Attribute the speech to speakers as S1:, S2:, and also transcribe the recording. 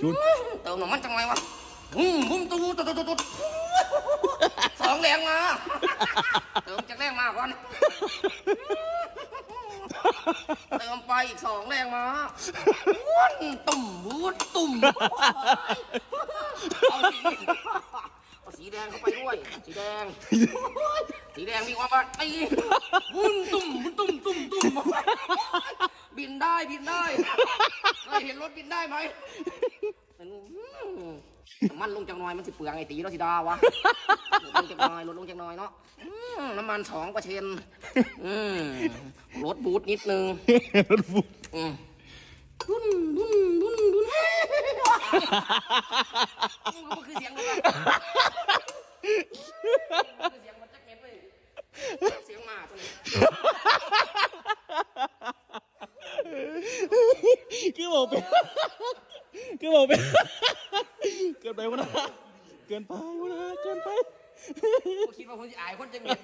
S1: ชุด
S2: เติมน้ำมันจังไงวะบุ้มตุ๊ดสองแรงมาเติมจากแรงมาก่อนเติมไปอีกสองแรงมาตุ่มบูดตุ่มเอาสีแดงเข้าไปด้วยสีแดงมีความว่าตีตุ่มบินได้เคยเห็นรถบินได้ไหมมันลงจากหน่อยมันสิเปลืองไอ้ตีแล้วสิดาวะลดลงจากหน่อยเนาะน้ำมัน2%รถบูทนิดนึง
S1: รถบุก
S2: บุ้นมันคือเสียงอะไรเสียงมันจะเก็บเลยเสียงหมาตัวนี้
S1: คือบอกเป็นเกินไปวะนะเกินไป
S2: คิดว่าคนจะอายคนจะเมียน